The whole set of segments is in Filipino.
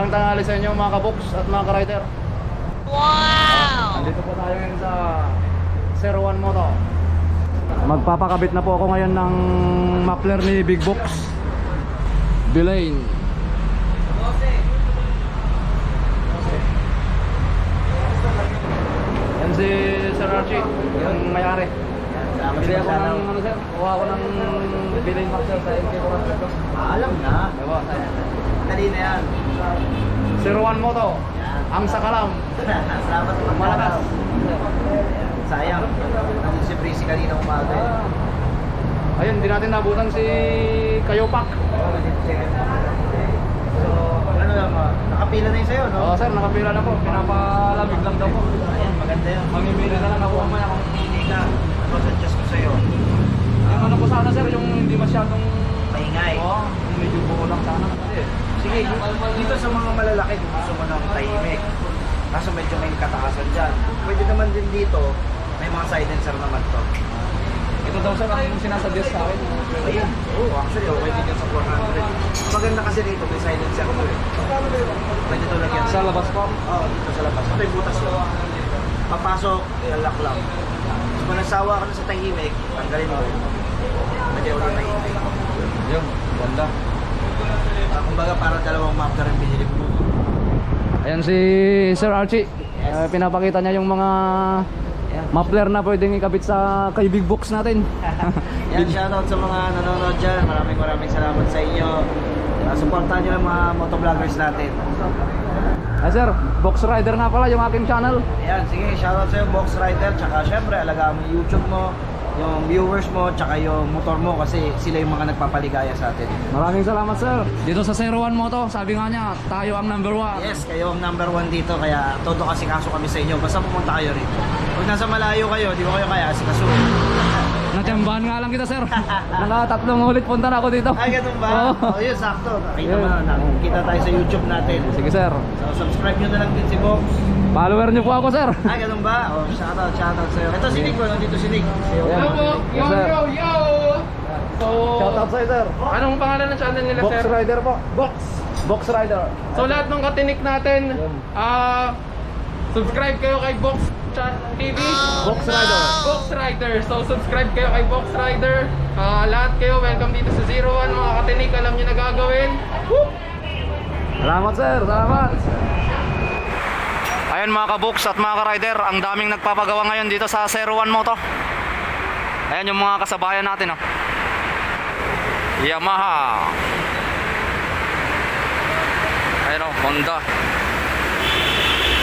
Magandang tanghali sa inyo mga kaboks at mga ka-rider. Wow! Nandito po tayo ngayon sa 01 Moto. Magpapakabit na po ako ngayon ng muffler ni Big Box Villain. Yan si Sir Archie, yung may-ari. Bili ako ng ano sir, kuha ako ng Villain muffler sa MK400. Alam na. Diba? Dali na yan. 01 Moto, ang sakalam. Salamat po. Malakas. Sayang. Nandun si Breezy kanina umaga. Ayun, hindi natin nabutan si Kayopak. So, ano lang, nakapila na yun sa'yo, no? Oo sir, nakapila na po. Pinapalamig lang daw po. Ayan, maganda yun. Mamimili na lang ako mamaya kung Hindi ka. Adjust ko sa'yo. yung ano po sana sir, yung hindi masyadong Maingay. Oo, yung medyo buo lang sana kasi. Sige, dito sa mga malalaki, kung gusto mo ng tahimik. Kaso medyo may kataasan dyan. Pwede naman din dito, may mga silencer naman to. Ito daw sir, ang sinasuggest sa akin. Ayun. Oo, actually, okay din yan sa 400. Maganda kasi dito, may silencer to eh. Pwede to lagyan. Sa labas po. Oo, dito sa labas. Ito yung butas ko. Papasok, ilalak lang. So, kung nagsawa ka na sa tahimik, tanggalin mo. Pwede ulit na intake. Yun, ganda. Kumbaga parang dalawang muffler ang binili mo. Ayan si Sir Archie. Pinapakita niya yung mga muffler na pwedeng ikabit sa kay Big Box natin. Yan, shoutout sa mga nanonood dyan. Maraming salamat sa inyo. Supportahan nyo lang mga motovloggers natin. Ay sir, Box Rider nga pala yung aking channel. Ayan, sige, shoutout sa iyo, Box Rider. Tsaka syempre, alagaan mo yung YouTube mo, yung viewers mo, tsaka yung motor mo kasi sila yung mga nagpapaligaya sa atin. Maraming salamat sir. Dito sa 01 Moto, sabi nga niya, tayo ang number 1. Yes, kayo ang number 1 dito, kaya todo kasi kaso kami sa inyo. Basta pumunta kayo rito. Pag nasa malayo kayo, di ba kayo kaya si kaso? Natiyambahan nga lang kita sir. Naka-3 ulit punta na ako dito. Ay, ganun ba? Oo. Oh, yun, sakto. Nakita Yun. mo, nakikita tayo sa YouTube natin. Sige sir. So, subscribe nyo na lang din si Box. Follower niyo po ako sir. Ay, ganun ba? Oh, shoutout sa'yo. Ito si Nick, nandito si Nick. Ayan. Yes, sir. Yo! So, Shoutout sa'yo sir. anong pangalan ng channel nila, Box sir? Rider po. Box. Box Rider. So, lahat ng katinik natin, Yun. subscribe kayo kay Box TV. Box Rider. Box Rider. So, subscribe kayo kay Box Rider. Lahat kayo, welcome dito sa 01. Mga katinik, alam nyo na gagawin. Woo! Salamat sir, salamat. Ayun mga ka-books at mga ka-rider, ang daming nagpapagawa ngayon dito sa 01 Moto. Ayan yung mga kasabayan natin oh. Yamaha. Ayan oh, Honda.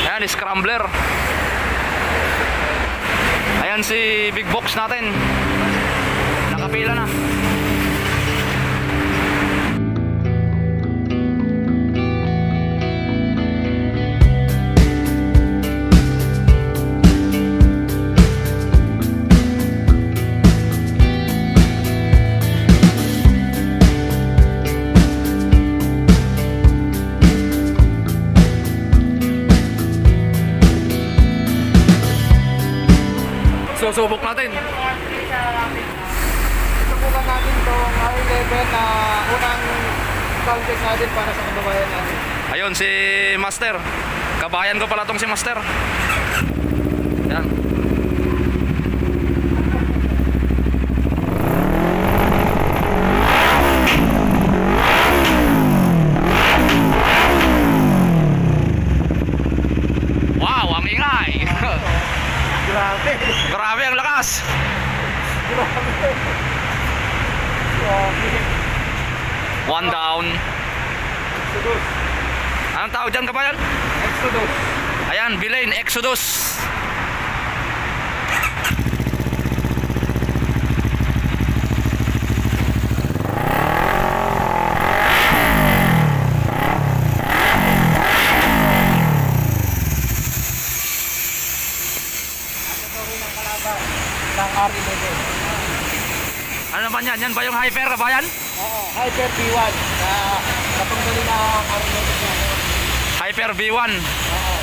Ayan, Scrambler. Ayan si Big Box natin. Nakapila na. Susubok natin. Subukan natin itong R11 na unang contest natin para sa kababayan natin. Ayun si Master. Kabayan ko pala tong si Master. Yan. Wow, ang ingay. Grabe! Grabe ang lakas. One down. Exodus. Anong tawag dyan kabayan? Exodus. Ayan, Villain Exodus. Ng R11. Ano naman yan? Yan ba yung Hyper kabayan? Oo, Hyper B1 na natunggali na ang R11 niya. Hyper V1. Oo.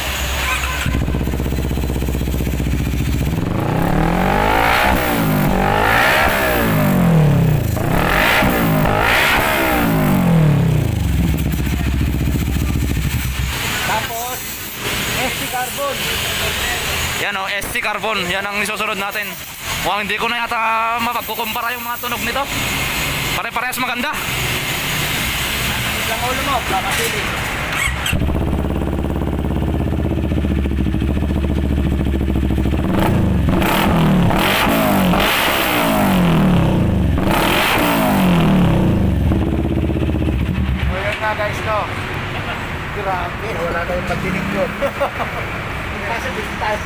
Carbon. Yan ang isusunod natin. Mukhang hindi ko na yata mapagkukumpara yung mga tunog nito. Pare-parehas maganda. Isang ulo mo, kapatili. Ayan na guys to. Grabe, wala na yung pagdinig ko. Kasi dito tayo.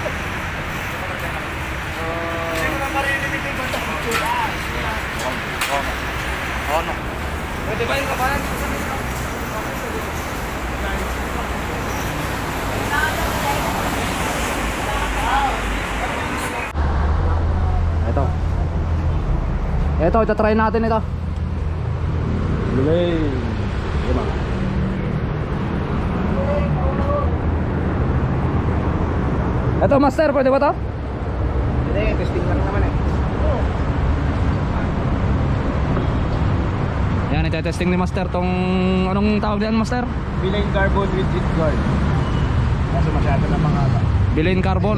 Hindi mo na maririnig yung banda ko. Ono. Pwede ba yung kapalan? Ito, try natin ito. Delay. Ito, master, pwede ba to? Hindi, testing lang naman eh. Yan, ite-testing ni master tong anong tawag diyan, master? Villain Carbon with heat guard. Kaso masyado na mga Villain Carbon.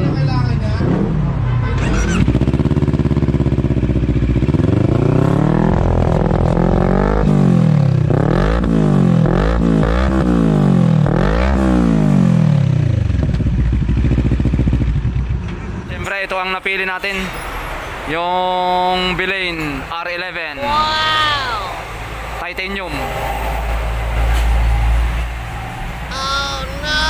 Siyempre, ito ang napili natin. Yung Villain R11. Wow! Titanium. Oh no!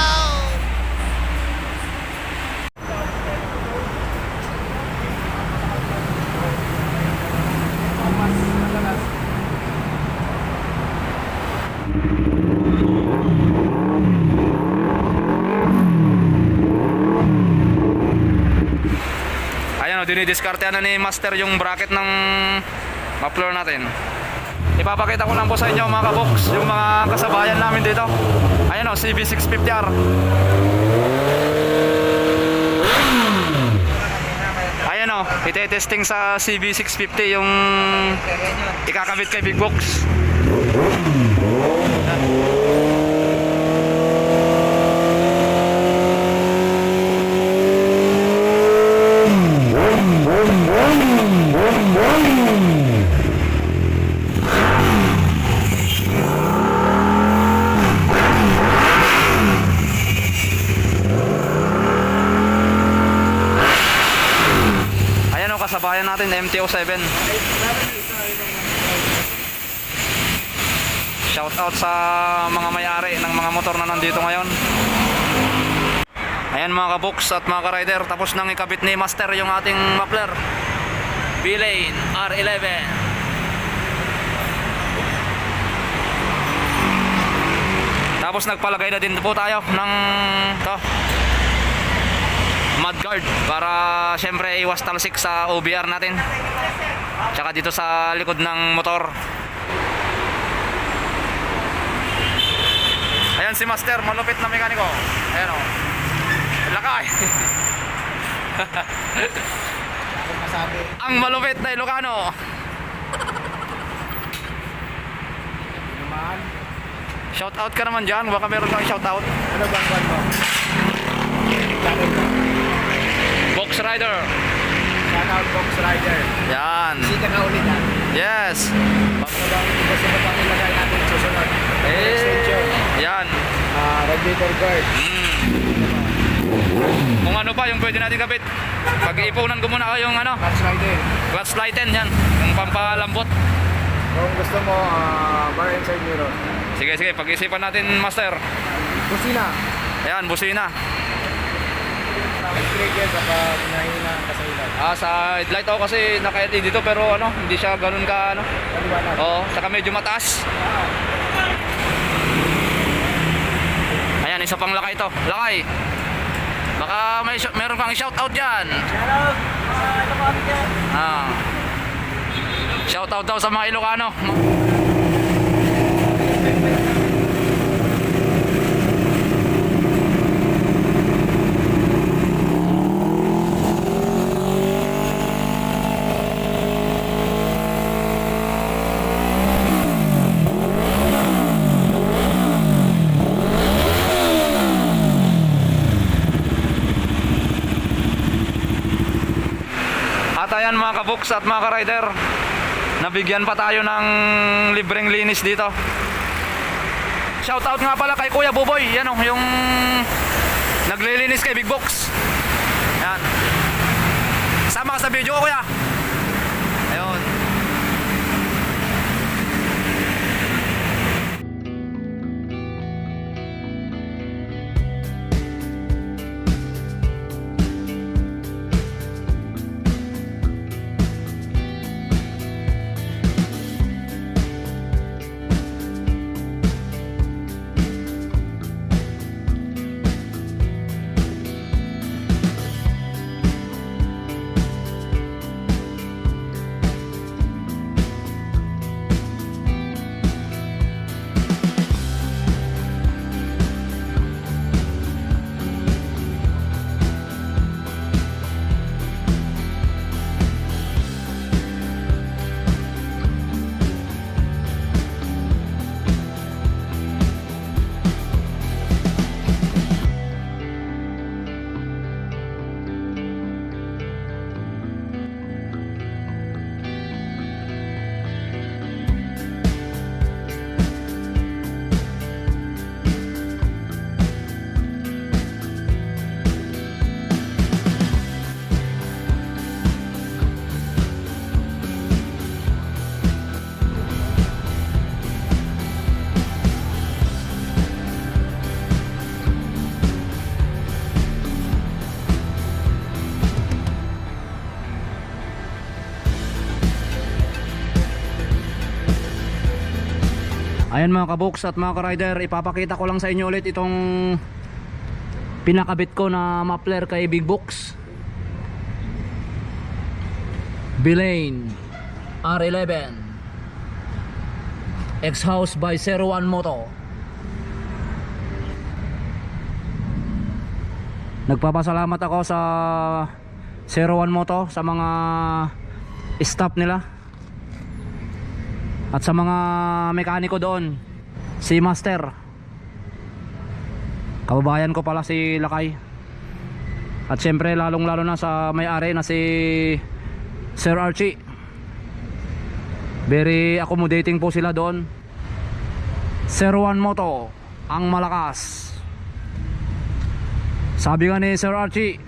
Ayan o, dinidiskartehan na ni master yung bracket ng muffler natin. Ipapakita ko lang po sa inyo mga kabox, yung mga kasabayan namin dito. Ayan o, CB650R. Ayan o, ite-testing sa CB650 yung ikakabit kay Big Box. Ayan o, kasabayan natin MT-07. Shout out sa mga may-ari ng mga motor na nandito ngayon. Ayan mga kabox at mga ka-rider, tapos nang ikabit ni master yung ating muffler Villain R11. Tapos nagpalagay na din po tayo ng to mudguard para syempre iwas talsik sa OBR natin, tsaka dito sa likod ng motor. Ayan si master, malupit na mekaniko. Ayan o, lakay. Ang malupit na Ilocano. Shout out ka naman dyan, baka meron kang shout out. Ano bang kwan mo? Box Rider. Shout out Box Rider. Yan. Sika ka ulit ha. Yes. Ano bang gusto mo pang ilagay natin susunod? Extension. Yan. Radiator guard. Kung ano pa yung pwede natin kapit. Pag-iipunan ko muna yung ano, Clutch rider. clutch lighten yan, yung pampalambot. Kung gusto mo, bar and side mirror. Sige, sige, pag-isipan natin master. Busina. Ayan, busina. Trigger kapag nahina ang kasailan. Sa headlight ako kasi naka-LED dito pero ano, hindi siya ganun ka ano. Kaliwanag. Oo, saka medyo mataas. Ayan, isa pang lakay ito. Lakay. Baka meron kang shout out dyan. Shout out! Ito po kami dyan. Shout out daw sa mga Ilocano. Ayan mga kaboks at mga ka-rider, nabigyan pa tayo ng libreng linis dito. Shoutout nga pala kay Kuya Buboy, yan o, yung naglilinis kay Big Box. Yan. Sama ka sa video ko, kuya. Ayun. Ayan mga kaboks at mga ka-rider, ipapakita ko lang sa inyo ulit itong pinakabit ko na muffler kay Big Box. Belane R11 X-House by 01 Moto. Nagpapasalamat ako sa 01 Moto, sa mga staff nila at sa mga mekaniko doon. Si Master, kababayan ko pala si Lakay, at syempre lalong lalo na sa may-ari na si Sir Archie. Very accommodating po sila doon. 01 Moto, ang malakas. Sabi nga ni Sir Archie,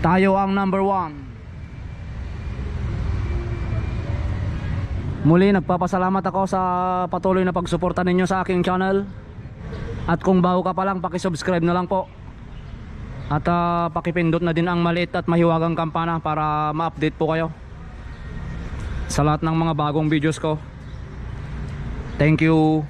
tayo ang number 1. Muli nagpapasalamat ako sa patuloy na pagsuporta ninyo sa aking channel. At kung bago ka pa lang, paki-subscribe na lang po. At pakipindot na din ang maliit at mahiwagang kampana para ma-update po kayo sa lahat ng mga bagong videos ko. Thank you.